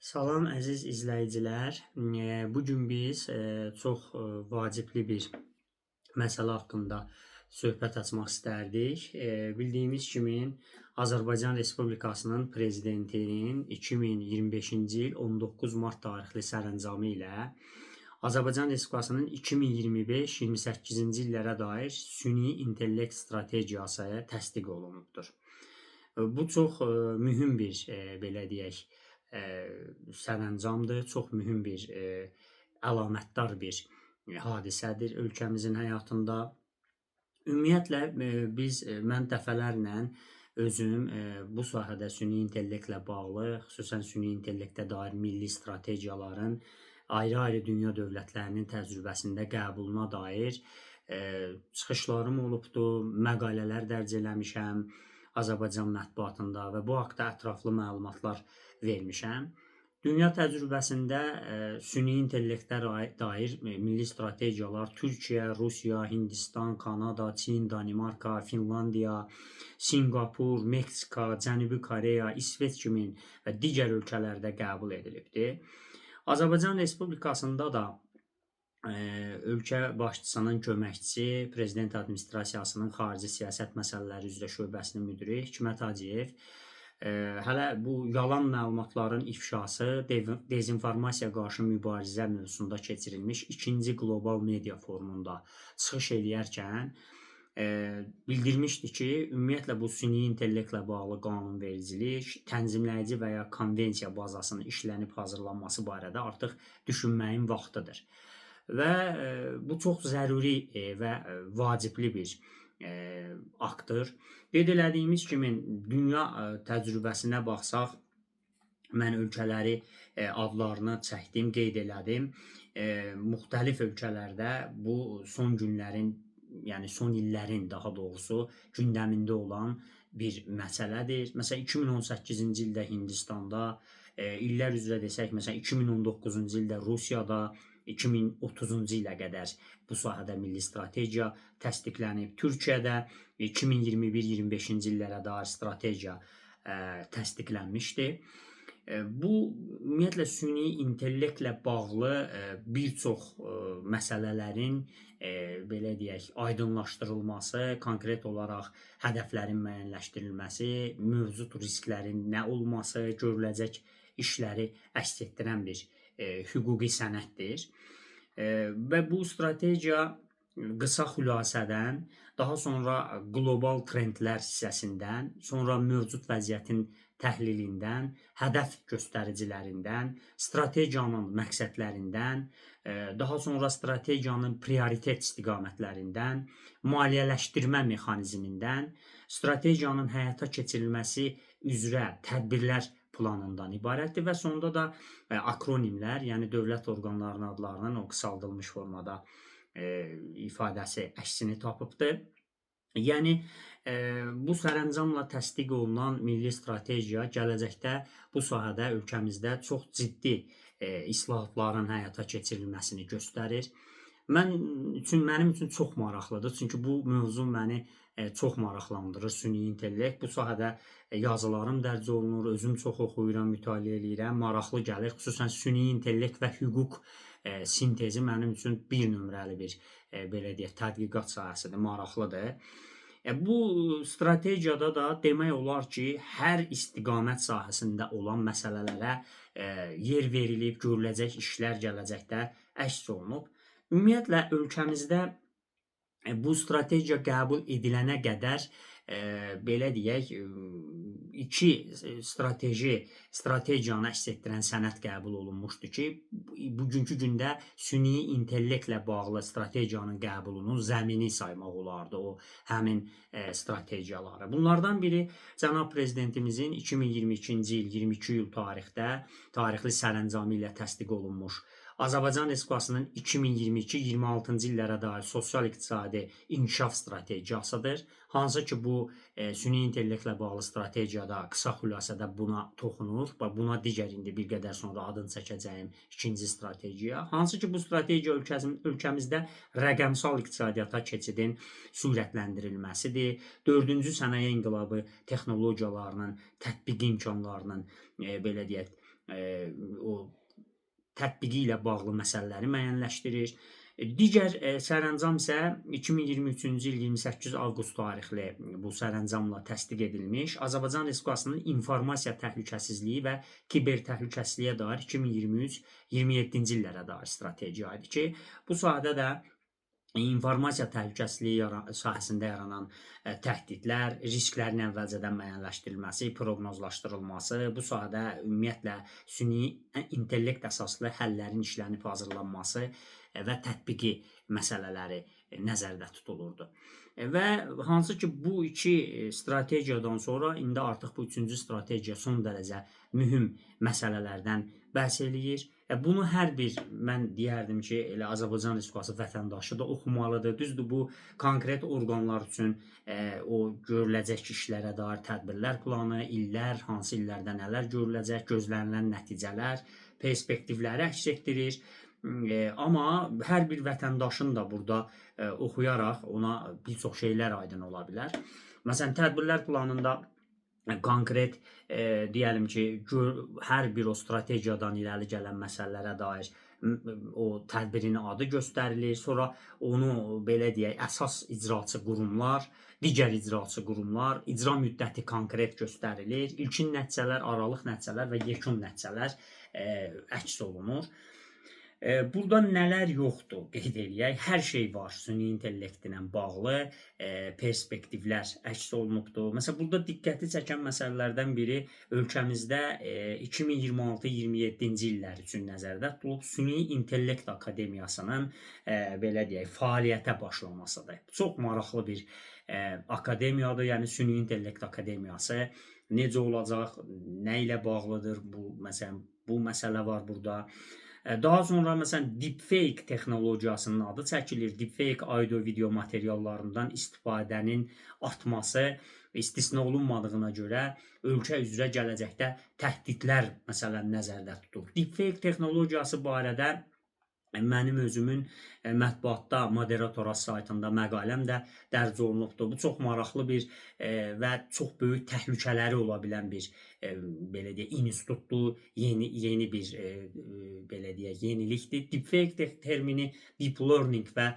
Salam əziz izləyicilər. Bu gün biz çox vacibli bir məsələ haqqında söhbət açmaq istərdik. Bildiyimiz kimi Azərbaycan Respublikasının prezidentinin 2025-ci il 19 mart tarixli sərəncamı ilə Azərbaycan Respublikasının 2025-28-ci illərə dair süni intellekt strategiyası təsdiq olunubdur. Bu çox mühüm bir belə deyək sərəncamdır, çox mühüm bir əlamətdar bir hadisədir ölkəmizin həyatında. Ümumiyyətlə mən dəfələrlə özüm bu sahədə süni intellektlə bağlı, xüsusən süni intellektə dair milli strategiyaların ayrı-ayrı dünya dövlətlərinin təcrübəsində qəbuluna dair çıxışlarım olubdur, məqalələr dərc eləmişəm Azərbaycan mətbuatında və bu haqda ətraflı məlumatlar vermişəm. Dünya təcrübəsində süni intellektə dair milli strategiyalar Türkiyə, Rusiya, Hindistan, Kanada, Çin, Danimarka, Finlandiya, Sinqapur, Meksika, Cənubi Koreya, İsveç kimi və digər ölkələrdə qəbul edilibdir. Azərbaycan Respublikasında da ölkə başçısının köməkçisi, Prezident Administrasiyasının xarici siyasət məsələləri üzrə şöbəsinin müdiri Hikmət Hacıyev hələ bu yalan məlumatların ifşası, dezinformasiya qarşı mübarizə mövzusunda keçirilmiş 2-ci qlobal media forumunda çıxış eləyərkən bildirmişdi ki, ümumiyyətlə bu süni intellektlə bağlı qanunvericilik, tənzimləyici və ya konvensiya bazasının işlənib hazırlanması barədə artıq düşünməyin vaxtıdır. Və bu çox zəruri və vacibli bir aktdır. Qeyd elədiyimiz kimi dünya təcrübəsinə baxsaq, mən ölkələri adlarını çəkdim, qeyd elədim. Müxtəlif ölkələrdə bu son günlərin, yəni son illərin daha doğrusu gündəmində olan bir məsələdir. Məsələn, 2018-ci ildə Hindistanda, illər üzrə desək, məsələn 2019-cu ildə Rusiyada, 2030-cu ilə qədər bu sahədə milli strategiya təsdiqlənib. Türkiyədə 2021-25-ci illərə dair strategiya təsdiqlənmişdir. Bu, ümumiyyətlə, süni intellektlə bağlı bir çox məsələlərin, belə deyək, aydınlaşdırılması, konkret olaraq hədəflərin müəyyənləşdirilməsi, mövcud risklərin nə olması, görüləcək işləri əks etdirən bir hüquqi sənəddir. Və bu strategiya qısa xülasədən, daha sonra qlobal trendlər hissəsindən, sonra mövcud vəziyyətin təhlilindən, hədəf göstəricilərindən, strategiyanın məqsədlərindən, daha sonra strategiyanın prioritet istiqamətlərindən, maliyyələşdirmə mexanizmindən, strategiyanın həyata keçirilməsi üzrə tədbirlər planından ibarətdir və sonda da akronimlər, yəni dövlət orqanlarının adlarının o qısaldılmış formada ifadəsi əksini tapıbdır. Yəni, bu sərəncamla təsdiq olunan milli strategiya gələcəkdə bu sahədə ölkəmizdə çox ciddi islahatların həyata keçirilməsini göstərir. Mənim üçün çox maraqlıdır, çünki bu mövzu məni çox maraqlandırır, süni intellekt. Bu sahədə yazılarım dərc olunur, özüm çox oxuyuram, mütaliə edirəm, maraqlı gəlir. Xüsusən süni intellekt və hüquq sintezi mənim üçün bir nömrəli bir, belə deyək, tədqiqat sahəsidir, maraqlıdır. Bu strategiyada da demək olar ki, hər istiqamət sahəsində olan məsələlərə yer verilib, görüləcək işlər gələcəkdə əks olunub. Ümumiyyətlə, ölkəmizdə bu strategiya qəbul edilənə qədər, belə deyək, 2 strategiyanı əks etdirən sənəd qəbul olunmuşdur ki, bugünkü gündə süni intellektlə bağlı strategiyanın qəbulunun zəmini saymaq olardı o həmin strategiyaları. Bunlardan biri cənab prezidentimizin 2022-ci il 22 iyul tarixli sərəncamı ilə təsdiq olunmuş Azərbaycan Respublikasının 2022-26-cı illərə dair sosial-iqtisadi inkişaf strategiyasıdır. Hansı ki, bu süni intellektlə bağlı strategiyada qısa xülasədə buna toxunur. Buna digər indi bir qədər sonra adını çəkəcəyim ikinci strategiya. Hansı ki, bu strategiya ölkəmizdə rəqəmsal iqtisadiyyata keçidin sürətləndirilməsidir. 4-cü sənaye inqilabı texnologiyalarının tətbiq imkanlarının, belə deyək, o tətbiqi ilə bağlı məsələləri müəyyənləşdirir. Digər sərəncam isə 2023-cü il 28 avqust tarixli bu sərəncamla təsdiq edilmiş Azərbaycan Respublikasının informasiya təhlükəsizliyi və kiber təhlükəsizliyə dair 2023-27-ci illərə dair strategiya idi ki, bu sahədə də informasiya təhlükəsizliyi sahəsində yaranan təhdidlər, risklərin əvvəlcədən müəyyənləşdirilməsi, proqnozlaşdırılması, bu sahədə ümumiyyətlə süni intellekt əsaslı həllərin işlənib hazırlanması və tətbiqi məsələləri nəzərdə tutulurdu. Və hansı ki, bu iki strategiyadan sonra indi artıq bu üçüncü strategiya son dərəcə mühüm məsələlərdən bəhs eləyir. Bunu hər bir, mən deyərdim ki, elə Azərbaycan Respublikası vətəndaşı da oxumalıdır. Düzdür, bu konkret orqanlar üçün o görüləcək işlərə dair tədbirlər planı, illər, hansı illərdə nələr görüləcək, gözlənilən nəticələr, perspektivləri əks etdirir. Amma hər bir vətəndaşın da burada oxuyaraq ona bir çox şeylər aydın ola bilər. Məsələn, tədbirlər planında konkret deyəlim ki, hər bir o strategiyadan irəli gələn məsələlərə dair o tədbirin adı göstərilir. Sonra onu belə deyək, əsas icraçı qurumlar, digər icraçı qurumlar, icra müddəti konkret göstərilir. İlkin nəticələr, aralıq nəticələr və yekun nəticələr əks olunur. Burada nələr yoxdur, qeyd eləyək. Hər şey var süni intellektlə bağlı perspektivlər əks olunubdur. Məsələn, burada diqqəti çəkən məsələlərdən biri ölkəmizdə 2026-27-ci illər üçün nəzərdə tutulub Süni İntellekt Akademiyasının belə deyək, fəaliyyətə başlamasıdır. Çox maraqlı bir akademiyadır, yəni Süni İntellekt Akademiyası. Necə olacaq, nə ilə bağlıdır məsələn, bu məsələ var burada. Daha sonra məsələn deepfake texnologiyasının adı çəkilir. Deepfake audio-video materiallarından istifadənin artması istisna olunmadığına görə ölkə üzrə gələcəkdə təhdidlər məsələn nəzərdə tutulur. Deepfake texnologiyası barədə mənim özümün mətbuatda moderatora saytında məqaləm də dərc olunubdur. Bu çox maraqlı bir və çox böyük təhlükələri ola bilən bir belə deyək, institutdur, yeni bir belə deyək, yenilikdir. Deepfake termini deep learning və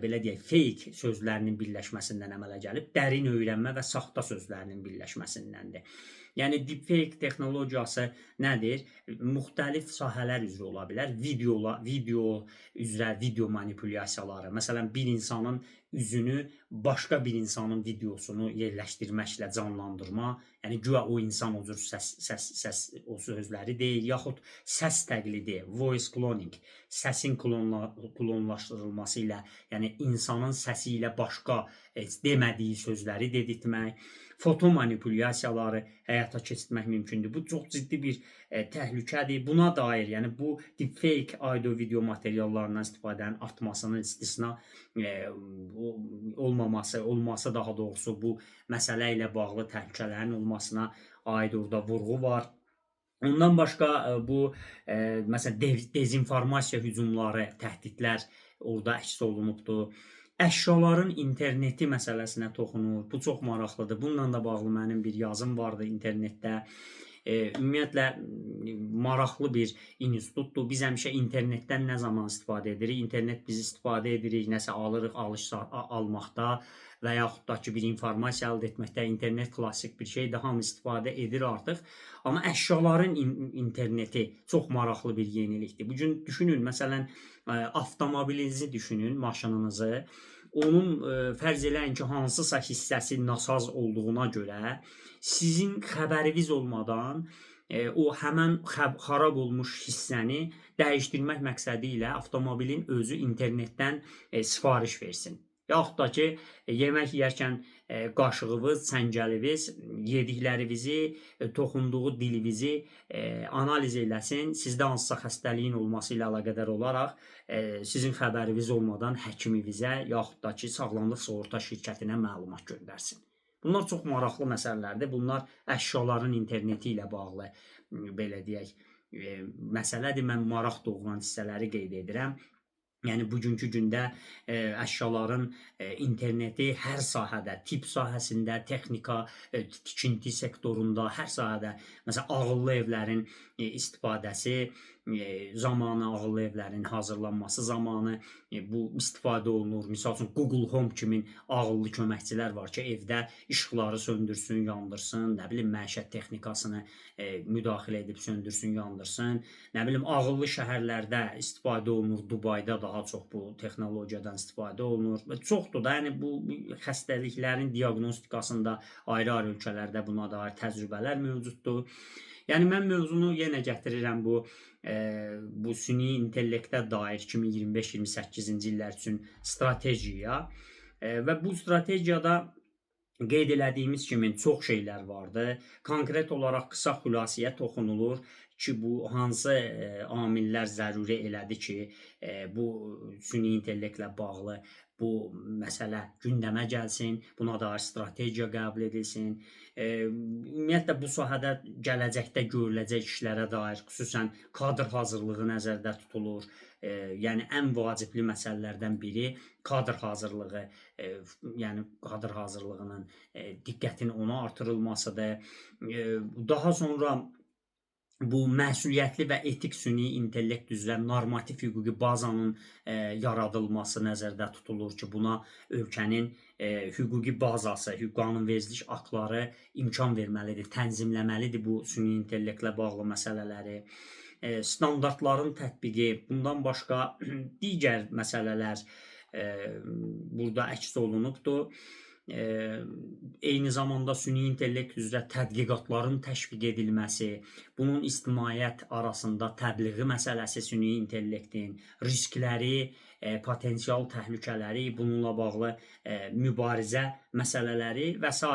belə deyək, fake sözlərinin birləşməsindən əmələ gəlib, dərin öyrənmə və saxta sözlərinin birləşməsindəndir. Yəni deepfake texnologiyası nədir? Müxtəlif sahələr üzrə ola bilər. Video üzrə video manipulyasiyaları. Məsələn, bir insanın üzünü başqa bir insanın videosunu yerləşdirməklə canlandırma, yəni güya o insan o cür səs o sözləri deyir, yaxud səs təqlidi, voice cloning, səsin klonlaşdırılması ilə, yəni insanın səsi ilə başqa demədiyi sözləri dedirtmək, foto manipulyasiyaları həyata keçirmək mümkündür. Bu çox ciddi bir təhlükədir. Buna dair, yəni bu deepfake audio-video materiallarından istifadənin artmasının istisna olması daha doğrusu bu məsələ ilə bağlı təhlükələrin olmasına aid orada vurğu var. Ondan başqa bu məsələn dezinformasiya hücumları, təhdidlər orada əks olunubdur. Əşyaların interneti məsələsinə toxunur. Bu çox maraqlıdır. Bununla da bağlı mənim bir yazım vardı internetdə. Ümumiyyətlə maraqlı bir institutdur. Biz həmişə internetdən nə zaman istifadə edirik? İnternet biz istifadə edirik, nəsə alırıq, almaqda və yaxud da ki, bir informasiya əldə etməkdə. İnternet klassik bir şeydir, hamı istifadə edir artıq. Amma əşyaların interneti çox maraqlı bir yenilikdir. Bugün düşünün, məsələn, avtomobilinizi düşünün, maşınınızı. Onun fərz eləyin ki, hansısa hissəsi nasaz olduğuna görə sizin xəbəriniz olmadan o həmən xarab olmuş hissəni dəyişdirmək məqsədi ilə avtomobilin özü internetdən sifariş versin. Yaxud da ki, yemək yeyərkən qaşığınız, çəngəliniz, yediklərinizi, toxunduğu dilinizi analiz eləsin. Sizdə hansısa xəstəliyin olması ilə əlaqədar olaraq sizin xəbəriniz olmadan həkiminizə, yaxud da ki, sağlamlıq sığorta şirkətinə məlumat göndərsin. Bunlar çox maraqlı məsələlərdir. Bunlar əşyaların interneti ilə bağlı, belə deyək, məsələdir. Mən maraq doğuran hissələri qeyd edirəm. Yəni bugünkü gündə əşyaların interneti hər sahədə, tibb sahəsində, texnika, tikinti sektorunda, hər sahədə, məsələn, ağıllı evlərin istifadəsi zamanı, ağıllı evlərin hazırlanması zamanı bu istifadə olunur. Misal üçün Google Home kimi ağıllı köməkçilər var ki, evdə işıqları söndürsün, yandırsın, nə bilim məişət texnikasını müdaxilə edib söndürsün, yandırsın. Nə bilim ağıllı şəhərlərdə istifadə olunur. Dubayda daha çox bu texnologiyadan istifadə olunur. Və çoxdur da, yəni bu xəstəliklərin diaqnostikasında ayrı-ayrı ölkələrdə buna dair təcrübələr mövcuddur. Yəni mən mövzunu yenə gətirirəm bu süni intellektə dair 2025-28-ci illər üçün strategiyaya və bu strategiyada qeyd elədiyimiz kimi çox şeylər vardı. Konkret olaraq qısa xülasəyə toxunulur ki, bu hansı amillər zəruri elədi ki, bu süni intellektlə bağlı bu məsələ gündəmə gəlsin, buna dair strategiya qəbul edilsin. Ümumiyyətlə bu sahədə gələcəkdə görüləcək işlərə dair xüsusən kadr hazırlığı nəzərdə tutulur. Yəni ən vacibli məsələlərdən biri kadr hazırlığı, yəni kadr hazırlığının diqqətin ona artırılmasıdır. Daha sonra bu məsuliyyətli və etik süni intellekt üzrə normativ hüquqi bazanın yaradılması nəzərdə tutulur ki, buna ölkənin hüquqi bazası, qanunvericilik aktları imkan verməlidir, tənzimləməlidir bu süni intellektlə bağlı məsələləri. Standartların tətbiqi, bundan başqa digər məsələlər burada əks olunubdur. Eyni zamanda süni intellekt üzrə tədqiqatların təşviq edilməsi, bunun ictimaiyyət arasında təbliği məsələsi süni intellektin, riskləri, potensial təhlükələri, bununla bağlı mübarizə məsələləri və s.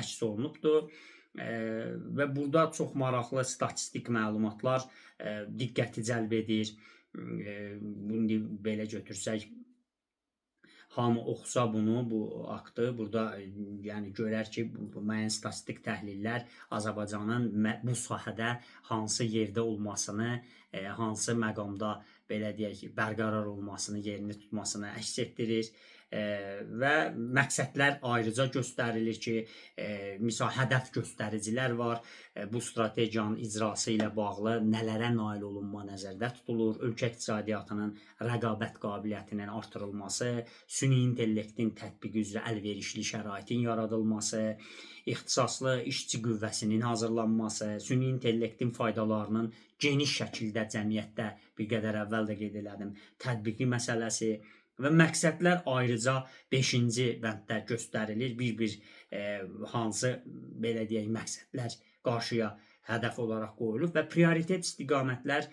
əks olunubdur. Və burada çox maraqlı statistik məlumatlar diqqəti cəlb edir. Bunu belə götürsək, hamı oxusa bunu, bu aktı, burada yəni görər ki, müəyyən statistik təhlillər Azərbaycanın bu sahədə hansı yerdə olmasını, hansı məqamda belə deyək, bərqərar olmasını, yerini tutmasını əks etdirir. Və məqsədlər ayrıca göstərilir ki, misal hədəf göstəricilər var. Bu strategiyanın icrası ilə bağlı nələrə nail olunma nəzərdə tutulur. Ölkə iqtisadiyyatının rəqabət qabiliyyətinin artırılması, süni intellektin tətbiqi üzrə əlverişli şəraitin yaradılması, ixtisaslı işçi qüvvəsinin hazırlanması, süni intellektin faydalarının geniş şəkildə cəmiyyətdə bir qədər əvvəl də qeyd elədim, tətbiqi məsələsi və məqsədlər ayrıca 5-ci bənddə göstərilir. Bir-bir hansı belə deyək məqsədlər qarşıya hədəf olaraq qoyulub və prioritet istiqamətlər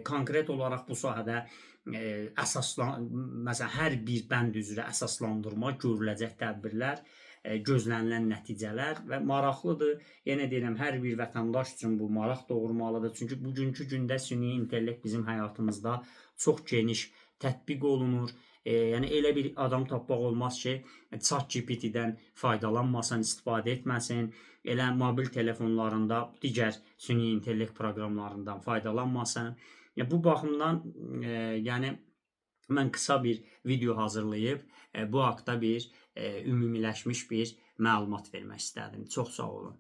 konkret olaraq bu sahədə məsələn hər bir bənd üzrə əsaslandırma, görüləcək tədbirlər, gözlənilən nəticələr və maraqlıdır. Yenə deyirəm, hər bir vətəndaş üçün bu maraq doğurmalıdır. Çünki bugünkü gündə süni intellekt bizim həyatımızda çox geniş tətbiq olunur. Yəni elə bir adam tapmaq olmaz ki, ChatGPT-dən faydalanmasın, istifadə etməsin, elə mobil telefonlarında digər süni intellekt proqramlarından faydalanmasın. Bu baxımdan yəni mən qısa bir video hazırlayıb bu haqda bir ümumiləşmiş bir məlumat vermək istədim. Çox sağ olun.